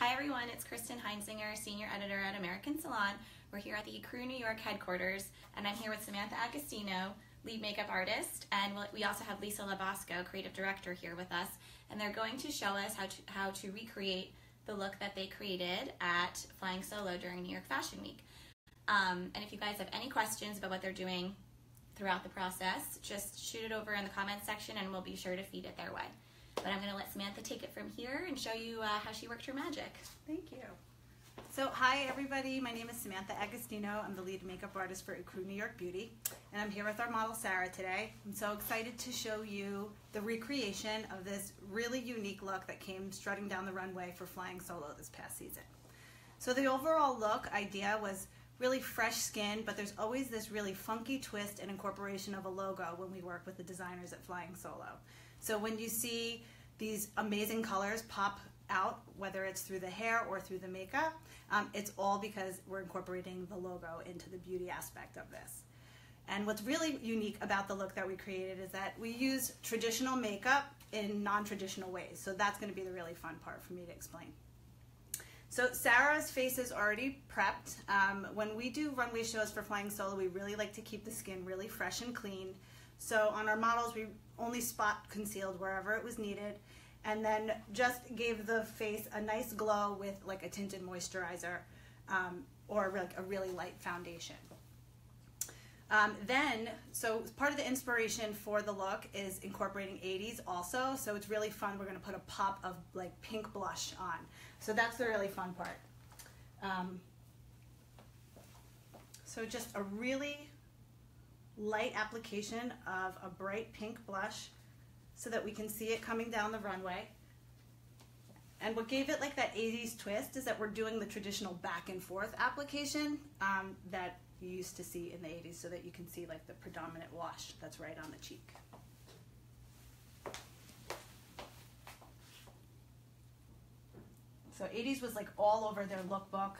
Hi everyone, it's Kristen Heinzinger, Senior Editor at American Salon. We're here at the ECRU New York headquarters, and I'm here with Samantha Agostino, lead makeup artist, and we also have Lisa Labasco, creative director, here with us, and they're going to show us how to recreate the look that they created at Flying Solo during New York Fashion Week. And if you guys have any questions about what they're doing throughout the process, just shoot it over in the comments section and we'll be sure to feed it their way. But I'm going to let Samantha take it from here and show you how she worked her magic. Thank you. So hi everybody, my name is Samantha Agostino. I'm the lead makeup artist for ECRU New York Beauty, and I'm here with our model Sarah today. I'm so excited to show you the recreation of this really unique look that came strutting down the runway for Flying Solo this past season. So the overall look idea was really fresh skin, but there's always this really funky twist and incorporation of a logo when we work with the designers at Flying Solo. So when you see these amazing colors pop out, whether it's through the hair or through the makeup, it's all because we're incorporating the logo into the beauty aspect of this. And what's really unique about the look that we created is that we use traditional makeup in non-traditional ways. So that's going to be the really fun part for me to explain. So Sarah's face is already prepped. When we do runway shows for Flying Solo, we really like to keep the skin really fresh and clean. So on our models, we only spot concealed wherever it was needed, and then just gave the face a nice glow with like a tinted moisturizer or like a really light foundation. So part of the inspiration for the look is incorporating 80s also, so it's really fun. We're going to put a pop of like pink blush on. So that's the really fun part. So just a really light application of a bright pink blush so that we can see it coming down the runway. And what gave it like that 80s twist is that we're doing the traditional back and forth application that you used to see in the 80s, so that you can see like the predominant wash that's right on the cheek. So 80s was like all over their lookbook,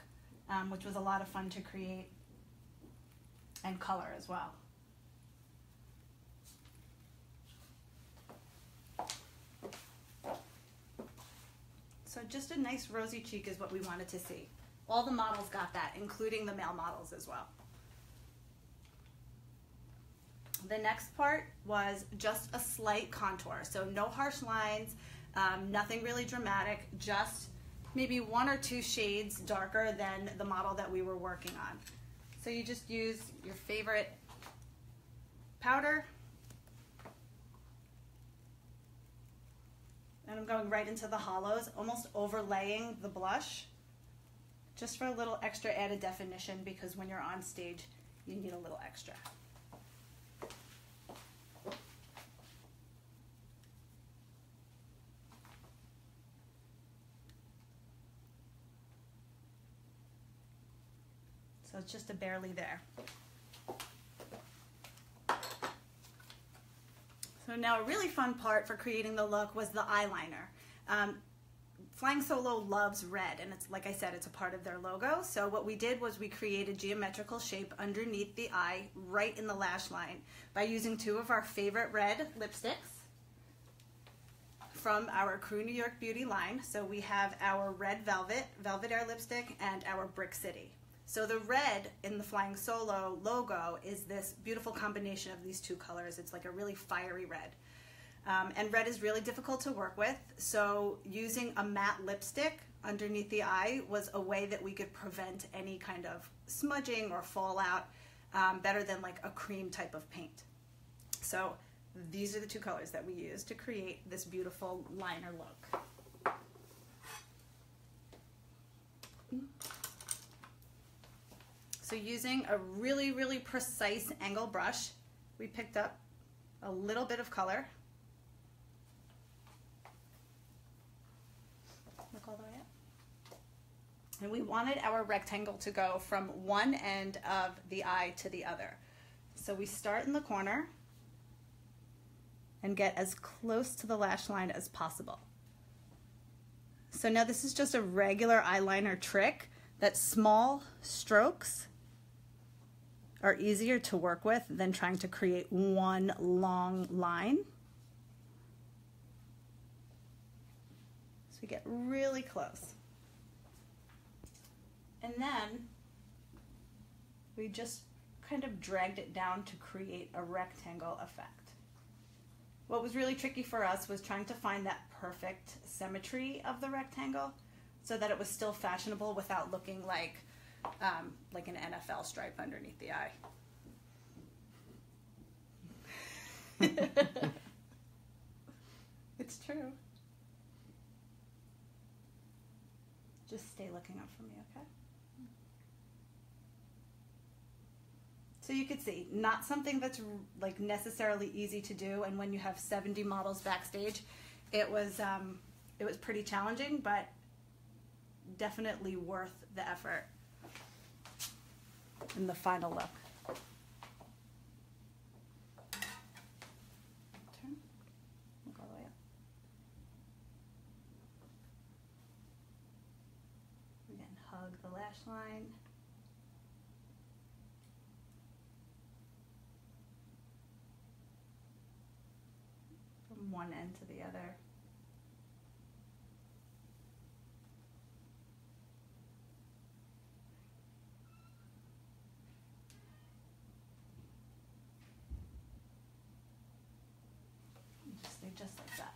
which was a lot of fun to create, and color as well. So just a nice rosy cheek is what we wanted to see. All the models got that, including the male models as well. The next part was just a slight contour. So no harsh lines, nothing really dramatic, just maybe 1 or 2 shades darker than the model that we were working on. So you just use your favorite powder. And I'm going right into the hollows, almost overlaying the blush, just for a little extra added definition, because when you're on stage, you need a little extra. So it's just barely there. So now a really fun part for creating the look was the eyeliner. Flying Solo loves red, and it's like I said, it's a part of their logo. So what we did was we created geometrical shape underneath the eye, right in the lash line, by using 2 of our favorite red lipsticks from our ECRU New York Beauty line. So we have our Red Velvet, Velvet Air lipstick, and our Brick City. So the red in the Flying Solo logo is this beautiful combination of these 2 colors. It's like a really fiery red. And red is really difficult to work with, so using a matte lipstick underneath the eye was a way that we could prevent any kind of smudging or fallout better than like a cream type of paint. So these are the 2 colors that we used to create this beautiful liner look. So using a really, really precise angle brush, we picked up a little bit of color. Look all the way up. And we wanted our rectangle to go from one end of the eye to the other. So we start in the corner and get as close to the lash line as possible. So now this is just a regular eyeliner trick that small strokes are easier to work with than trying to create one long line. So we get really close. And then we just kind of dragged it down to create a rectangle effect. What was really tricky for us was trying to find that perfect symmetry of the rectangle so that it was still fashionable without looking like an NFL stripe underneath the eye. It's true. Just stay looking up for me, okay? So you could see, not something that's like necessarily easy to do, and when you have 70 models backstage, it was pretty challenging, but definitely worth the effort in the final look. Turn. We'll go all the way up. Again, hug the lash line. From one end to the other. Just like that.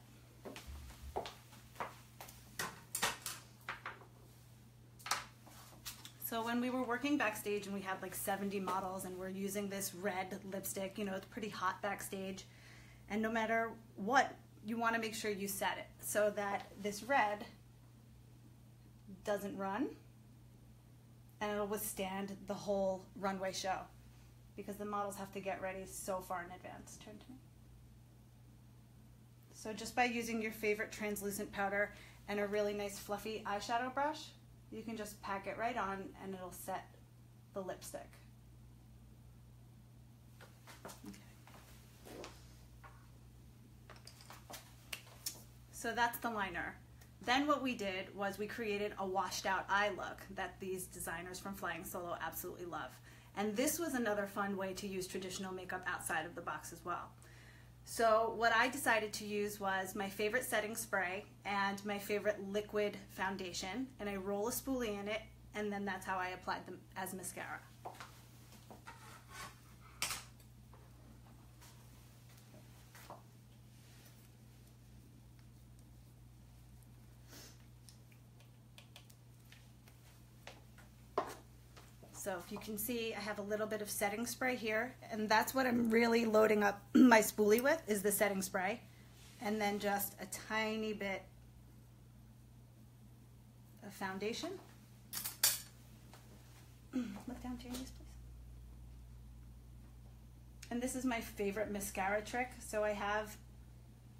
So when we were working backstage and we had like 70 models and we're using this red lipstick, you know, it's pretty hot backstage, and no matter what, you want to make sure you set it so that this red doesn't run and it'll withstand the whole runway show, because the models have to get ready so far in advance. Turn to me. So just by using your favorite translucent powder and a really nice fluffy eyeshadow brush, you can just pack it right on and it'll set the lipstick. Okay. So that's the liner. Then what we did was we created a washed out eye look that these designers from Flying Solo absolutely love. And this was another fun way to use traditional makeup outside of the box as well. So what I decided to use was my favorite setting spray and my favorite liquid foundation, and I roll a spoolie in it, and then that's how I applied them as mascara. So if you can see, I have a little bit of setting spray here, and that's what I'm really loading up my spoolie with, is the setting spray. And then just a tiny bit of foundation. Look down to your knees, please. And this is my favorite mascara trick. So I have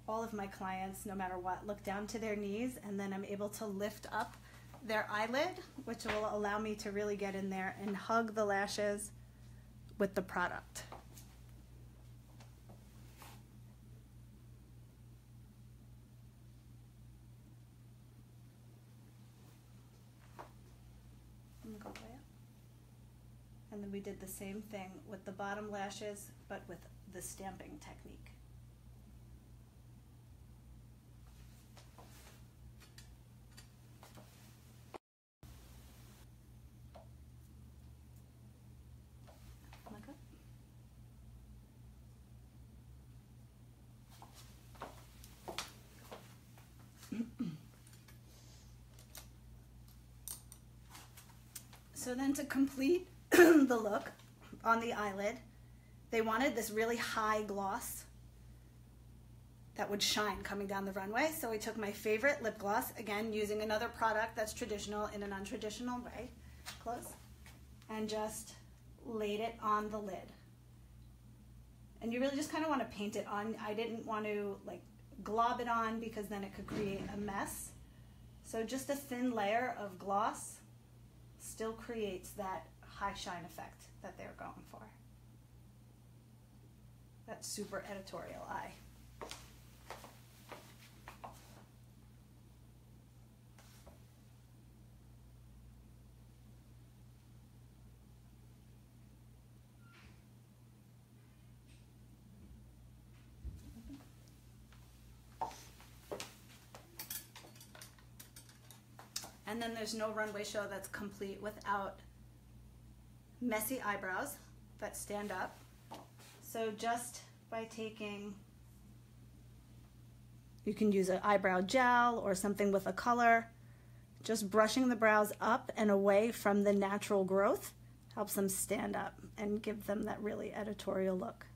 all of my clients, no matter what, look down to their knees, and then I'm able to lift up their eyelid, which will allow me to really get in there and hug the lashes with the product. And go way up. And then we did the same thing with the bottom lashes, but with the stamping technique. So then to complete the look on the eyelid, they wanted this really high gloss that would shine coming down the runway. So I took my favorite lip gloss, again using another product that's traditional in an untraditional way, close, and just laid it on the lid. And you really just kind of want to paint it on. I didn't want to like glob it on because then it could create a mess. So just a thin layer of gloss still creates that high shine effect that they're going for. That super editorial eye. And then there's no runway show that's complete without messy eyebrows that stand up. So just by taking, you can use an eyebrow gel or something with a color, just brushing the brows up and away from the natural growth helps them stand up and give them that really editorial look.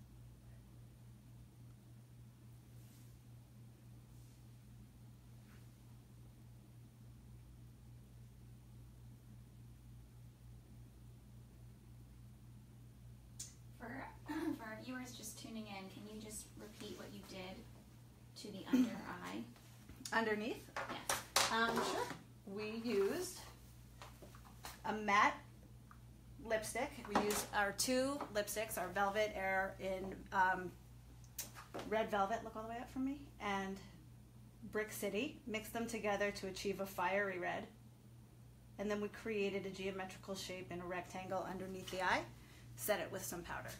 For our viewers just tuning in, can you just repeat what you did to the under eye? Underneath? Yes. Sure. We used a matte lipstick. We used our two lipsticks, our Velvet Air in Red Velvet, look all the way up from me, and Brick City. Mixed them together to achieve a fiery red. And then we created a geometrical shape in a rectangle underneath the eye. Set it with some powder.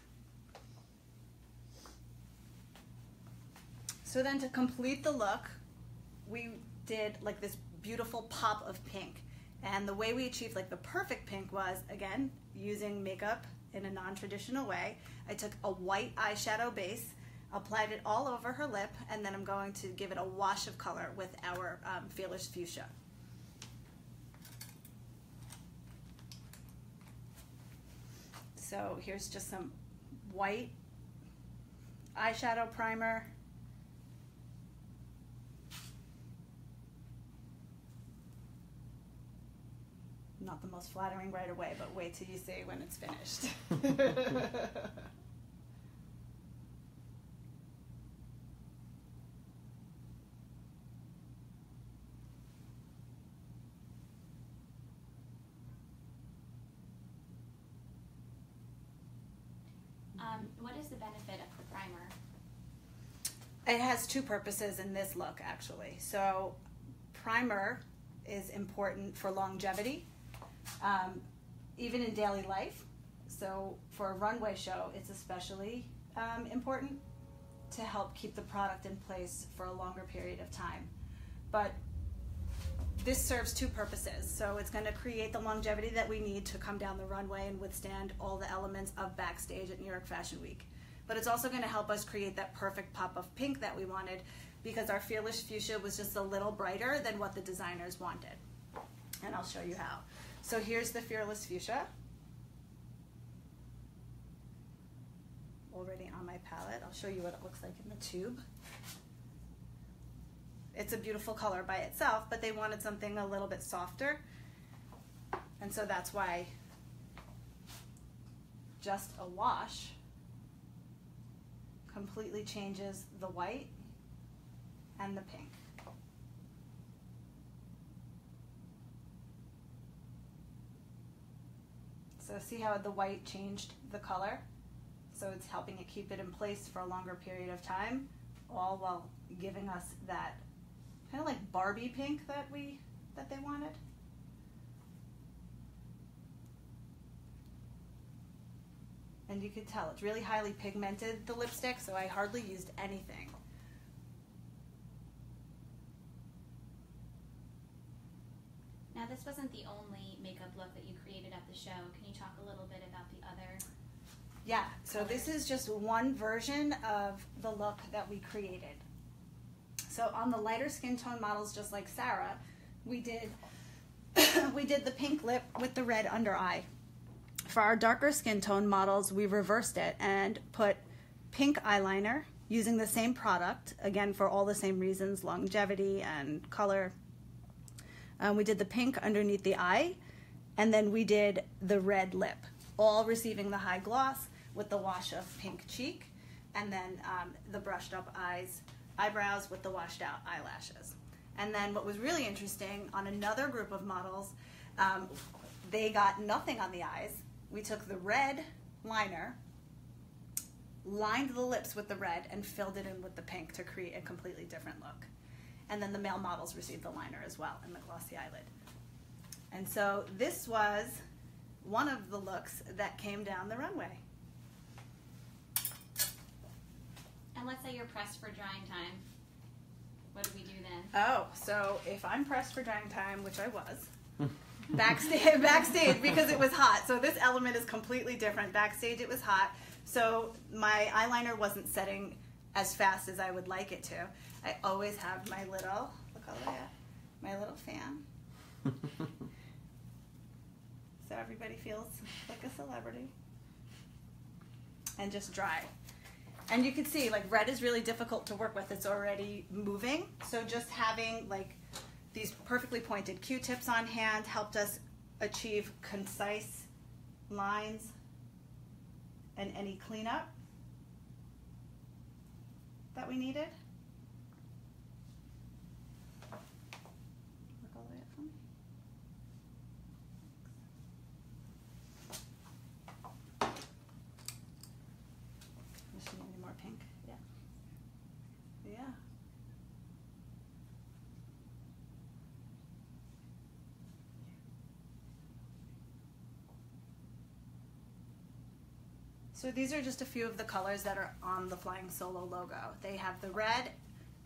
So then to complete the look, we did like this beautiful pop of pink. And the way we achieved like the perfect pink was, again, using makeup in a non-traditional way. I took a white eyeshadow base, applied it all over her lip, and then I'm going to give it a wash of color with our Fearless Fuchsia. So here's just some white eyeshadow primer. Not the most flattering right away, but wait till you see when it's finished. What is the benefit of the primer? It has two purposes in this look, actually. So primer is important for longevity, even in daily life. So for a runway show, it's especially important to help keep the product in place for a longer period of time. But this serves two purposes. So it's going to create the longevity that we need to come down the runway and withstand all the elements of backstage at New York Fashion Week. But it's also going to help us create that perfect pop of pink that we wanted, because our Fearless Fuchsia was just a little brighter than what the designers wanted. And I'll show you how. So here's the Fearless Fuchsia, already on my palette. I'll show you what it looks like in the tube. It's a beautiful color by itself, but they wanted something a little bit softer. And so that's why just a wash completely changes the white and the pink. So see how the white changed the color? So it's helping it keep it in place for a longer period of time, all while giving us that kind of like Barbie pink that they wanted. And you could tell it's really highly pigmented, the lipstick, so I hardly used anything. Now this wasn't the only makeup look that you created at the show. Can you talk a little bit about the other? Yeah, so this is just one version of the look that we created. So on the lighter skin tone models, just like Sarah, we did the pink lip with the red under eye. For our darker skin tone models, we reversed it and put pink eyeliner using the same product, again for all the same reasons, longevity and color. We did the pink underneath the eye, and then we did the red lip, all receiving the high gloss with the wash of pink cheek, and then the brushed up eyebrows with the washed out eyelashes. And then what was really interesting, on another group of models, they got nothing on the eyes. We took the red liner, lined the lips with the red, and filled it in with the pink to create a completely different look. And then the male models received the liner as well and the glossy eyelid. And so this was one of the looks that came down the runway. And let's say you're pressed for drying time. What do we do then? Oh, so if I'm pressed for drying time, which I was, Backstage because it was hot. So this element is completely different. Backstage it was hot. So my eyeliner wasn't setting as fast as I would like it to. I always have my little, look all the way up, my little fan. So everybody feels like a celebrity. And just dry. And you can see, like, red is really difficult to work with. It's already moving. So just having, like, these perfectly pointed Q-tips on hand helped us achieve concise lines and any cleanup that we needed. Look all the way up for me. Any more pink? Yeah. Yeah. So these are just a few of the colors that are on the Flying Solo logo. They have the red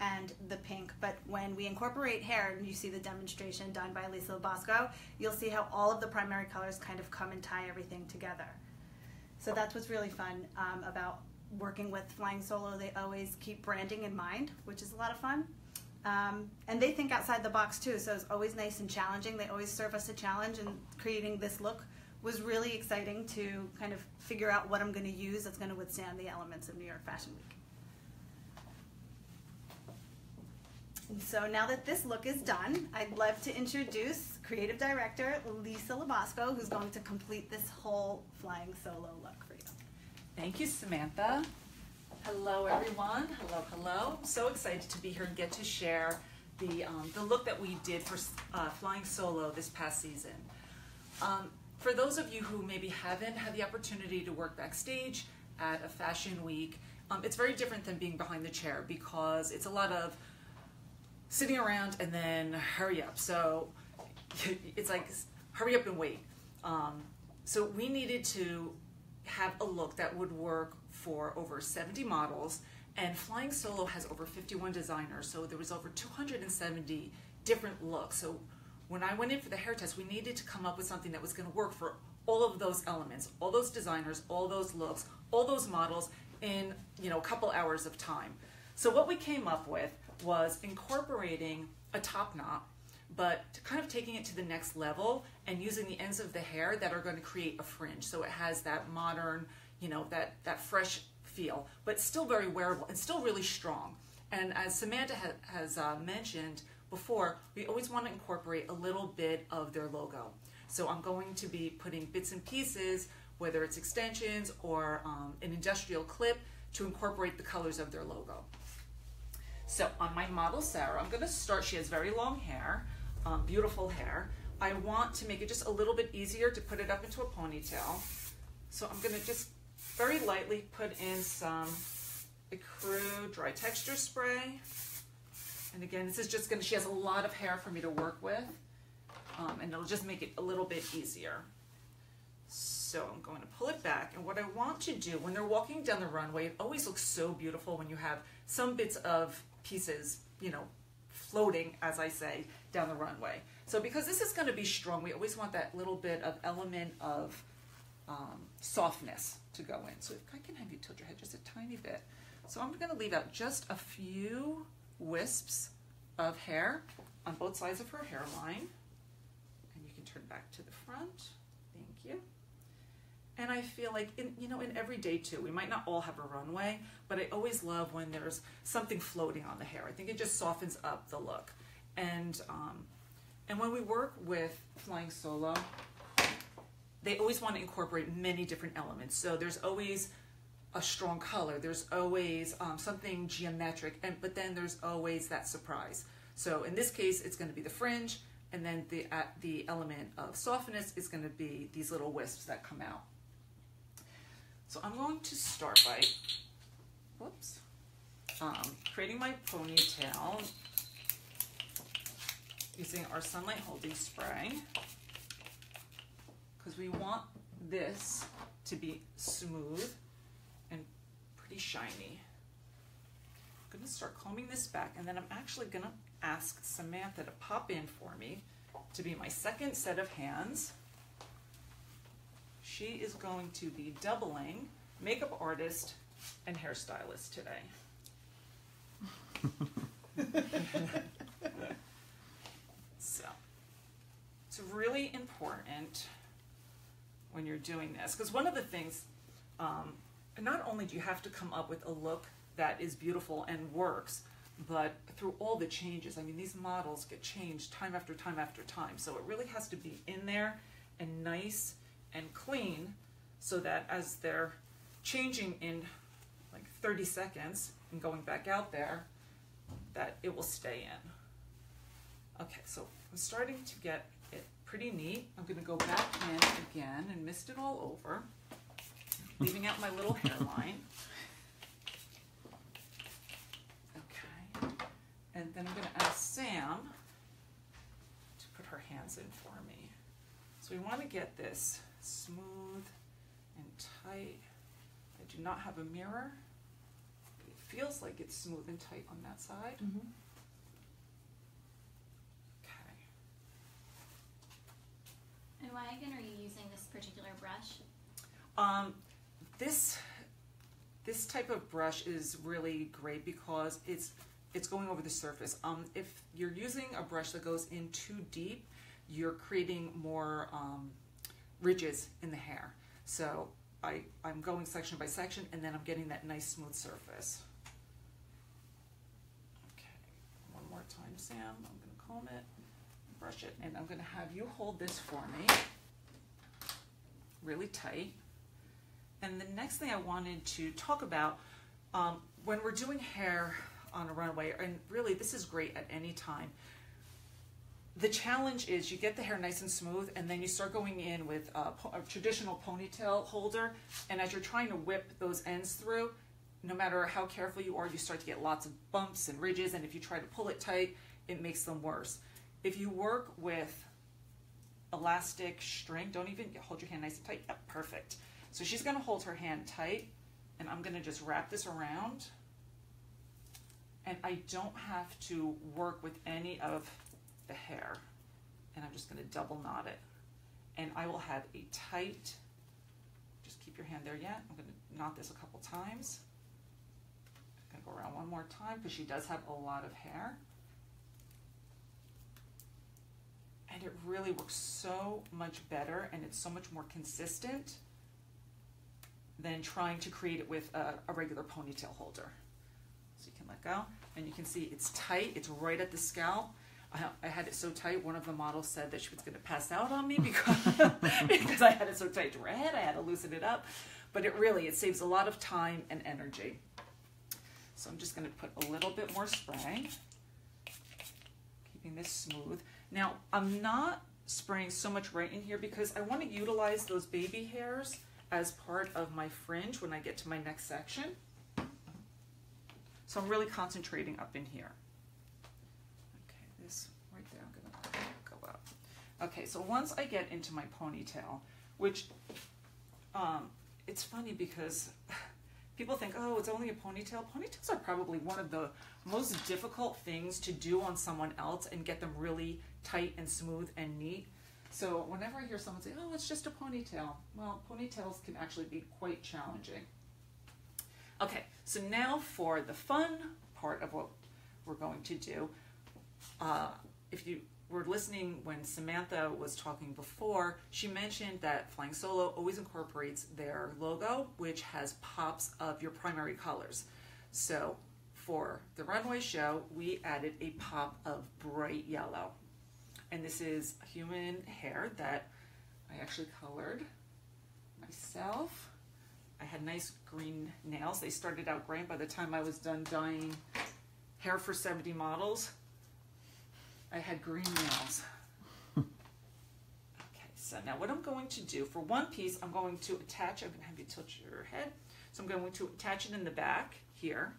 and the pink, but when we incorporate hair, and you see the demonstration done by Lisa Labasco, you'll see how all of the primary colors kind of come and tie everything together. So that's what's really fun about working with Flying Solo. They always keep branding in mind, which is a lot of fun. And they think outside the box too, so it's always nice and challenging. They always serve us a challenge, and creating this look was really exciting to kind of figure out what I'm going to use that's going to withstand the elements of New York Fashion Week. And so now that this look is done, I'd love to introduce Creative Director Lisa Labasco, who's going to complete this whole Flying Solo look for you. Thank you, Samantha. Hello, everyone. Hello, hello. I'm so excited to be here and get to share the look that we did for Flying Solo this past season. For those of you who maybe haven't had the opportunity to work backstage at a fashion week, it's very different than being behind the chair because it's a lot of sitting around and then hurry up. So it's like, hurry up and wait. So we needed to have a look that would work for over 70 models, and Flying Solo has over 51 designers, so there was over 270 different looks. So when I went in for the hair test, we needed to come up with something that was going to work for all of those elements, all those designers, all those looks, all those models in, you know, a couple hours of time. So what we came up with was incorporating a top knot, but kind of taking it to the next level and using the ends of the hair that are going to create a fringe. So it has that modern, you know, that fresh feel, but still very wearable and still really strong. And as Samantha has mentioned before, we always want to incorporate a little bit of their logo. So I'm going to be putting bits and pieces, whether it's extensions or an industrial clip, to incorporate the colors of their logo. So on my model, Sarah, I'm going to start. She has very long hair, beautiful hair. I want to make it just a little bit easier to put it up into a ponytail. So I'm going to just very lightly put in some ECRU dry texture spray. And again, this is just going to, she has a lot of hair for me to work with, and it'll just make it a little bit easier. So I'm going to pull it back, and what I want to do when they're walking down the runway, it always looks so beautiful when you have some bits of pieces, you know, floating, as I say, down the runway. So because this is going to be strong, we always want that little bit of element of softness to go in. So if I can have you tilt your head just a tiny bit. So I'm going to leave out just a few wisps of hair on both sides of her hairline. And you can turn back to the front. Thank you. And I feel like, in every day too, we might not all have a runway, but I always love when there's something floating on the hair. I think it just softens up the look. And when we work with Flying Solo, they always want to incorporate many different elements. So there's always a strong color, there's always something geometric, but then there's always that surprise. So in this case, it's going to be the fringe, and then the element of softness is going to be these little wisps that come out. So I'm going to start by, creating my ponytail using our sunlight holding spray, because we want this to be smooth and pretty shiny. I'm going to start combing this back, and then I'm actually going to ask Samantha to pop in for me to be my second set of hands. She is going to be doubling makeup artist and hairstylist today. So it's really important when you're doing this, because one of the things, not only do you have to come up with a look that is beautiful and works, but through all the changes, I mean, these models get changed time after time after time, so it really has to be in there and nice and clean, so that as they're changing in like 30 seconds and going back out there, that it will stay in. Okay, so I'm starting to get it pretty neat. I'm going to go back in again and mist it all over, leaving out my little hairline. Okay, and then I'm going to ask Sam to put her hands in for me. So we want to get this smooth and tight. I do not have a mirror. It feels like it's smooth and tight on that side. Mm-hmm. Okay. And why again are you using this particular brush? This type of brush is really great because it's going over the surface. If you're using a brush that goes in too deep, you're creating more ridges in the hair. So I'm going section by section, and then I'm getting that nice smooth surface. Okay, one more time, Sam. I'm going to comb it, brush it, and I'm going to have you hold this for me really tight. And the next thing I wanted to talk about, when we're doing hair on a runway, and really this is great at any time, the challenge is you get the hair nice and smooth, and then you start going in with a traditional ponytail holder, and as you're trying to whip those ends through, no matter how careful you are, you start to get lots of bumps and ridges, and if you try to pull it tight, it makes them worse. If you work with elastic string, don't even hold your hand nice and tight. Yep, perfect. So she's going to hold her hand tight, and I'm going to just wrap this around, and I don't have to work with any of the hair, and I'm just going to double knot it, and I will have a tight, just keep your hand there yet, I'm going to knot this a couple times. I'm going to go around one more time because she does have a lot of hair, and it really works so much better, and it's so much more consistent than trying to create it with a regular ponytail holder. So you can let go, and you can see it's tight, it's right at the scalp. I had it so tight, one of the models said that she was going to pass out on me because I had it so tight to her head, I had to loosen it up. But it saves a lot of time and energy. So I'm just going to put a little bit more spray, keeping this smooth. Now, I'm not spraying so much right in here because I want to utilize those baby hairs as part of my fringe when I get to my next section. So I'm really concentrating up in here. Okay, this right there, I'm gonna go up. Okay, so once I get into my ponytail, which it's funny because people think, oh, it's only a ponytail. Ponytails are probably one of the most difficult things to do on someone else and get them really tight and smooth and neat. So whenever I hear someone say, oh, it's just a ponytail, well, ponytails can actually be quite challenging. Okay, so now for the fun part of what we're going to do. If you were listening when Samantha was talking before, she mentioned that Flying Solo always incorporates their logo, which has pops of your primary colors. So for the runway show, we added a pop of bright yellow. And this is human hair that I actually colored myself. I had nice green nails. They started out gray. By the time I was done dyeing hair for 70 models, I had green nails. Okay, so now what I'm going to do, for one piece, I'm going to attach, I'm going to have you tilt your head. So I'm going to attach it in the back here,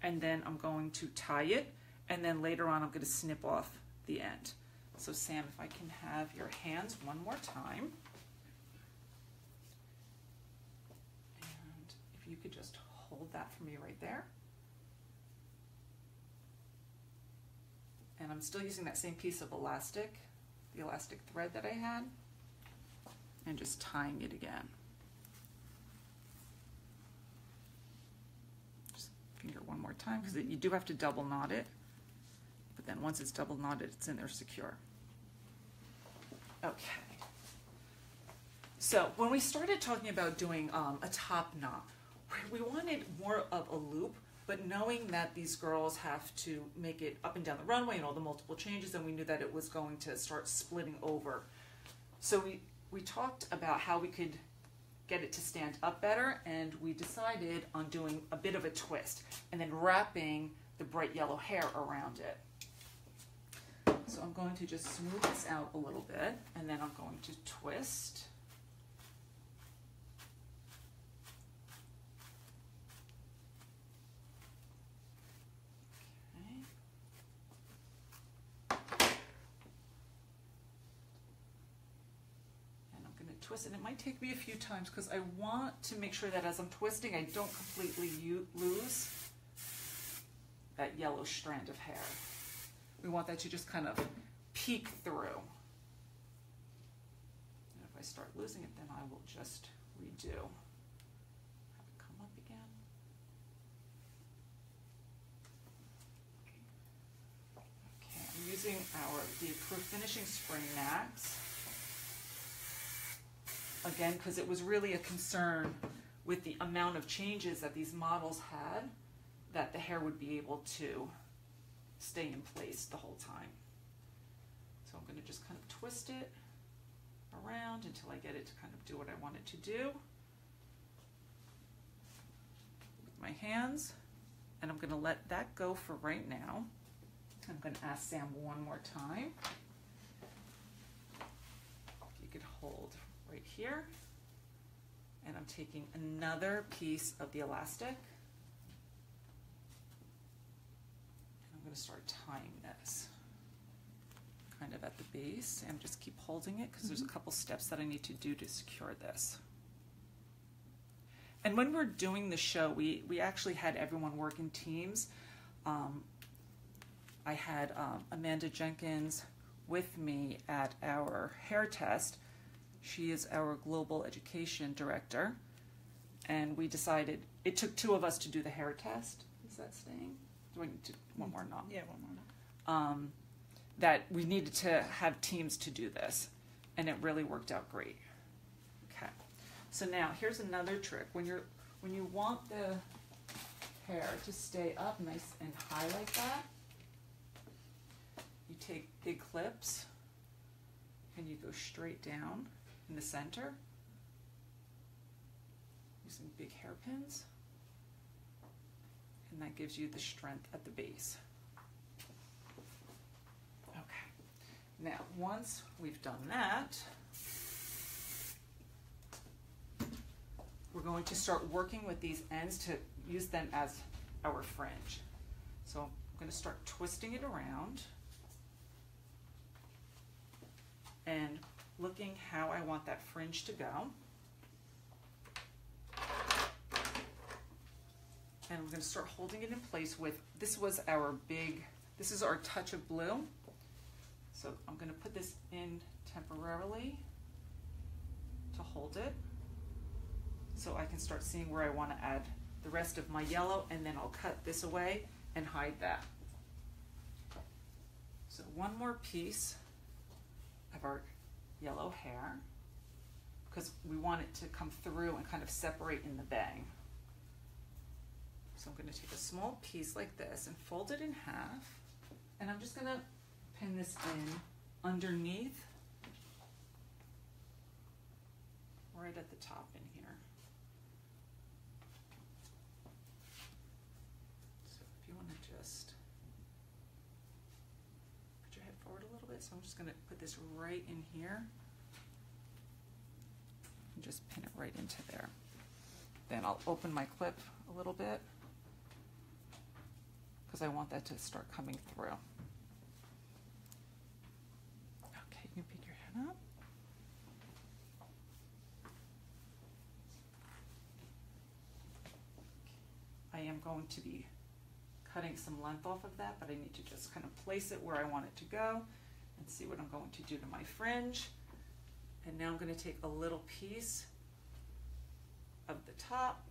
and then I'm going to tie it, and then later on I'm going to snip off the end. So Sam, if I can have your hands one more time. And if you could just hold that for me right there. And I'm still using that same piece of elastic. the elastic thread that I had and just tying it again. Just finger one more time because you do have to double knot it, but then once it's double knotted, it's in there secure. Okay. So when we started talking about doing a top knot, we wanted more of a loop, but knowing that these girls have to make it up and down the runway and all the multiple changes, and we knew that it was going to start splitting over. So we talked about how we could get it to stand up better, and we decided on doing a bit of a twist and then wrapping the bright yellow hair around it. So I'm going to just smooth this out a little bit, and then I'm going to twist. Twist, and it might take me a few times because I want to make sure that as I'm twisting I don't completely lose that yellow strand of hair. We want that to just kind of peek through. And if I start losing it, then I will just redo. Have it come up again. Okay, I'm using the ECRU Finishing Spring Max. Again, because it was really a concern with the amount of changes that these models had, that the hair would be able to stay in place the whole time. So I'm going to just kind of twist it around until I get it to kind of do what I want it to do with my hands. And I'm going to let that go for right now. I'm going to ask Sam one more time if you could hold right here, and I'm taking another piece of the elastic, and I'm going to start tying this kind of at the base, and just keep holding it because there's a couple steps that I need to do to secure this. And when we're doing the show, we actually had everyone work in teams. I had Amanda Jenkins with me at our hair test. She is our global education director, and we decided, it took two of us to do the hair test. Is that staying? Do I need to, one more knot? Yeah, one more knot. That we needed to have teams to do this, and it really worked out great. Okay, so now here's another trick. When you want the hair to stay up nice and high like that, you take big clips and you go straight down in the center using big hairpins, and that gives you the strength at the base. Okay, now once we've done that, we're going to start working with these ends to use them as our fringe. So I'm going to start twisting it around and looking how I want that fringe to go. And I'm going to start holding it in place with, this is our touch of blue. So I'm going to put this in temporarily to hold it, so I can start seeing where I want to add the rest of my yellow, and then I'll cut this away and hide that. So one more piece of our yellow hair, because we want it to come through and kind of separate in the bang. So I'm going to take a small piece like this and fold it in half, and I'm just going to pin this in underneath, right at the top in here. So if you want to just put your head forward a little bit, so I'm just going to put this right in here and just pin it right into there. Then I'll open my clip a little bit because I want that to start coming through. Okay, you can pick your head up. I am going to be cutting some length off of that, but I need to just kind of place it where I want it to go, and see what I'm going to do to my fringe. And now I'm going to take a little piece of the top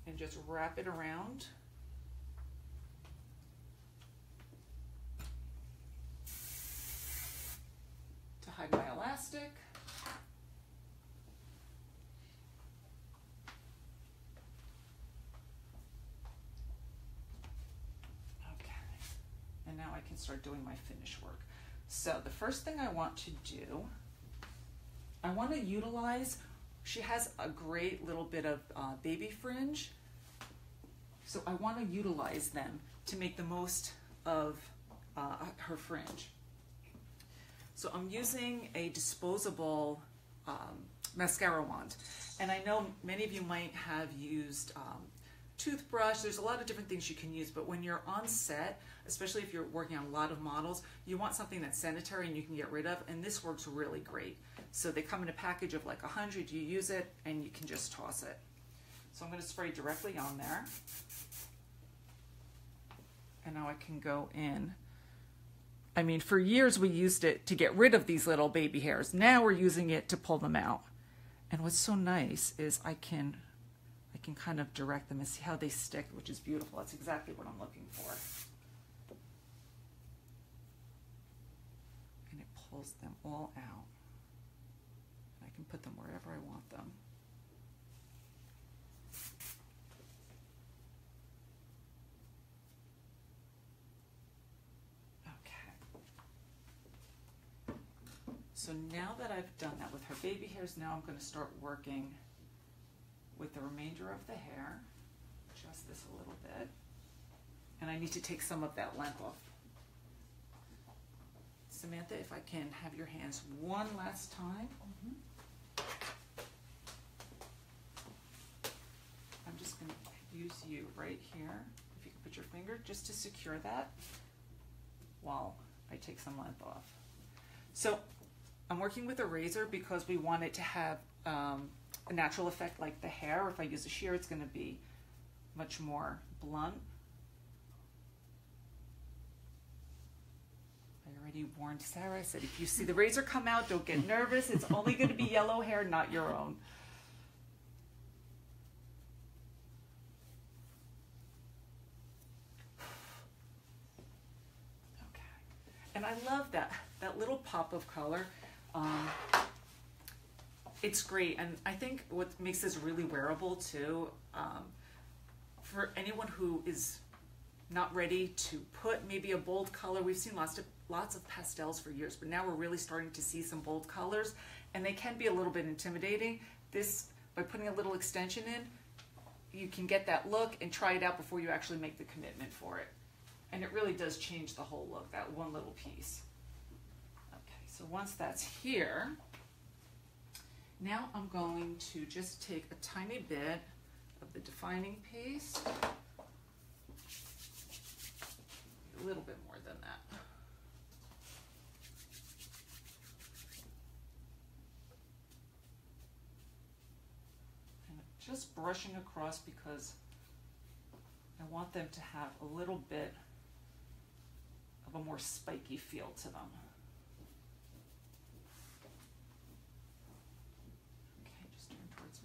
and just wrap it around. To hide my elastic. Okay, and now I can start doing my finish work. So the first thing I want to do, I want to utilize, she has a great little bit of baby fringe, so I want to utilize them to make the most of her fringe. So I'm using a disposable mascara wand, and I know many of you might have used toothbrush. There's a lot of different things you can use, but when you're on set, especially if you're working on a lot of models, you want something that's sanitary and you can get rid of, and this works really great. So they come in a package of like 100, you use it and you can just toss it. So I'm going to spray directly on there. And now I can go in. I mean, for years we used it to get rid of these little baby hairs. Now we're using it to pull them out. And what's so nice is I can kind of direct them and see how they stick, which is beautiful. That's exactly what I'm looking for. And it pulls them all out. I can put them wherever I want them. Okay. So now that I've done that with her baby hairs, now I'm going to start working with the remainder of the hair. Adjust this a little bit. And I need to take some of that length off. Samantha, if I can have your hands one last time. I'm just going to use you right here. If you can put your finger just to secure that while I take some length off. So I'm working with a razor because we want it to have a natural effect like the hair. If I use a shear, it's going to be much more blunt. I already warned Sarah. I said, if you see the razor come out, don't get nervous. It's only going to be yellow hair, not your own. Okay. And I love that little pop of color. It's great, and I think what makes this really wearable too, for anyone who is not ready to put maybe a bold color. We've seen lots of pastels for years, but now we're really starting to see some bold colors, and they can be a little bit intimidating. This, by putting a little extension in, you can get that look and try it out before you actually make the commitment for it. And it really does change the whole look, that one little piece. Okay, so once that's here, now I'm going to just take a tiny bit of the defining paste, a little bit more than that. And just brushing across because I want them to have a little bit of a more spiky feel to them.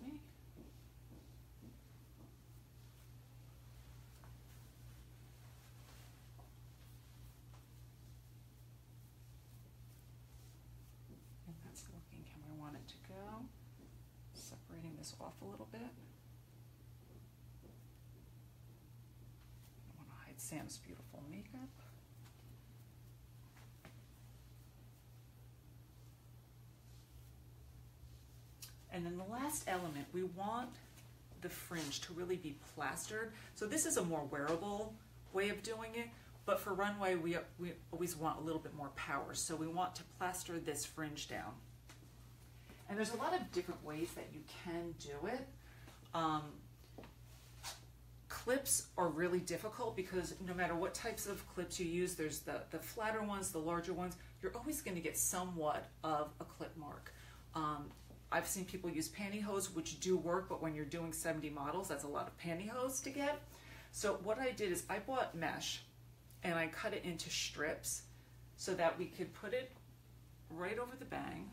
Me. And that's looking how I want it to go. Separating this off a little bit. I want to hide Sam's beautiful makeup. And then the last element, we want the fringe to really be plastered. So this is a more wearable way of doing it, but for Runway, we always want a little bit more power. So we want to plaster this fringe down. And there's a lot of different ways that you can do it. Clips are really difficult because no matter what types of clips you use, there's the flatter ones, the larger ones, you're always going to get somewhat of a clip mark. I've seen people use pantyhose, which do work, but when you're doing 70 models, that's a lot of pantyhose to get. So what I did is I bought mesh and I cut it into strips so that we could put it right over the bang,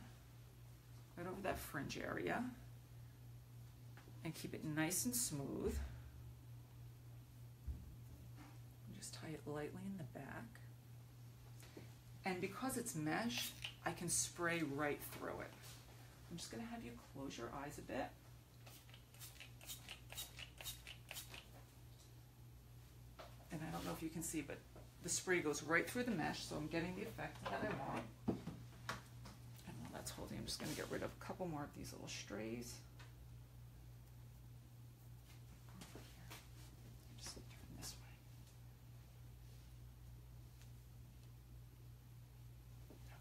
right over that fringe area, and keep it nice and smooth. Just tie it lightly in the back. And because it's mesh, I can spray right through it. I'm just going to have you close your eyes a bit. And I don't know if you can see, but the spray goes right through the mesh, so I'm getting the effect that I want. And while that's holding, I'm just going to get rid of a couple more of these little strays. Just turn this way.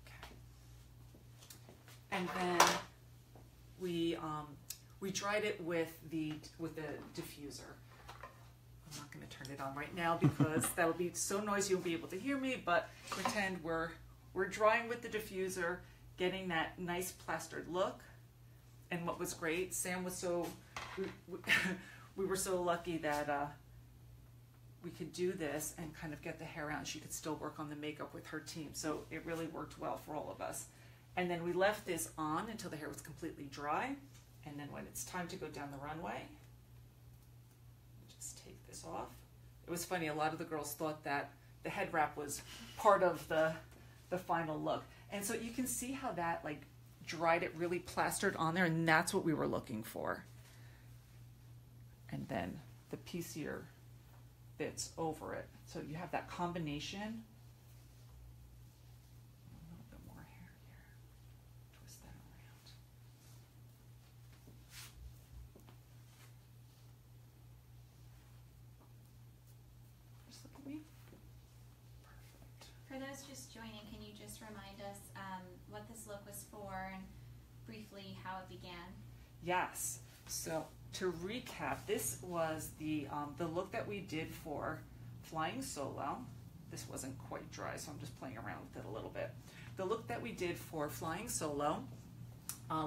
Okay. And then we dried it with the diffuser. I'm not going to turn it on right now because that would be so noisy you won't be able to hear me, but pretend we're drying with the diffuser, getting that nice plastered look. And what was great, Sam was we were so lucky that we could do this and kind of get the hair out, and she could still work on the makeup with her team. So it really worked well for all of us. And then we left this on until the hair was completely dry. And then when it's time to go down the runway, just take this off. It was funny, a lot of the girls thought that the head wrap was part of the final look. And so you can see how that like dried it really plastered on there, and that's what we were looking for. And then the piecier bits over it. So you have that combination. A little bit more hair here. Twist that around. Just look at me. Perfect. For those just joining, can you just remind us what this look was for and briefly how it began? Yes. So to recap, this was the look that we did for Flying Solo. This wasn't quite dry, so I'm just playing around with it a little bit. The look that we did for Flying Solo,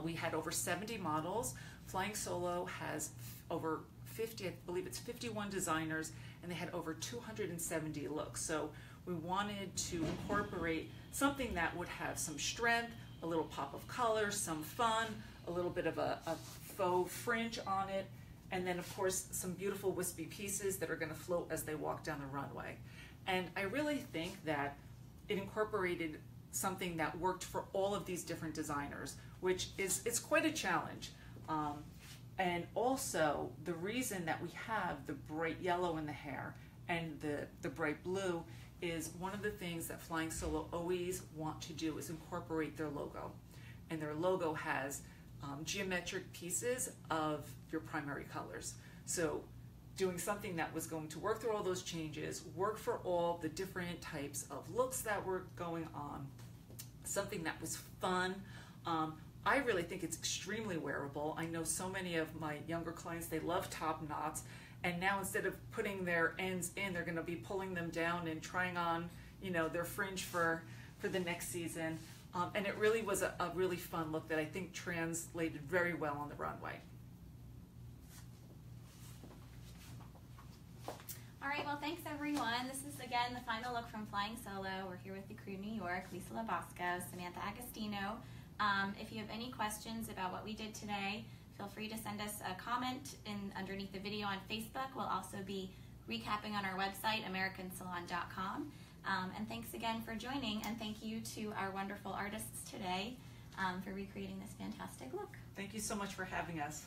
we had over 70 models. Flying Solo has over 50, I believe it's 51 designers, and they had over 270 looks. So we wanted to incorporate something that would have some strength, a little pop of color, some fun, a little bit of a faux fringe on it, and then of course some beautiful wispy pieces that are going to float as they walk down the runway. And I really think that it incorporated something that worked for all of these different designers, which is it's quite a challenge. And also the reason that we have the bright yellow in the hair and the bright blue is one of the things that Flying Solo always want to do is incorporate their logo. And their logo has geometric pieces of your primary colors. So doing something that was going to work through all those changes, work for all the different types of looks that were going on, something that was fun. I really think it's extremely wearable. I know so many of my younger clients, they love top knots, and now instead of putting their ends in, they're gonna be pulling them down and trying on, you know, their fringe for the next season. And it really was a really fun look that I think translated very well on the runway. All right, well, thanks everyone. This is again the final look from Flying Solo. We're here with ECRU New York, Lisa Labosco, Samantha Agostino. If you have any questions about what we did today, feel free to send us a comment underneath the video on Facebook. We'll also be recapping on our website, AmericanSalon.com. And thanks again for joining, and thank you to our wonderful artists today for recreating this fantastic look. Thank you so much for having us.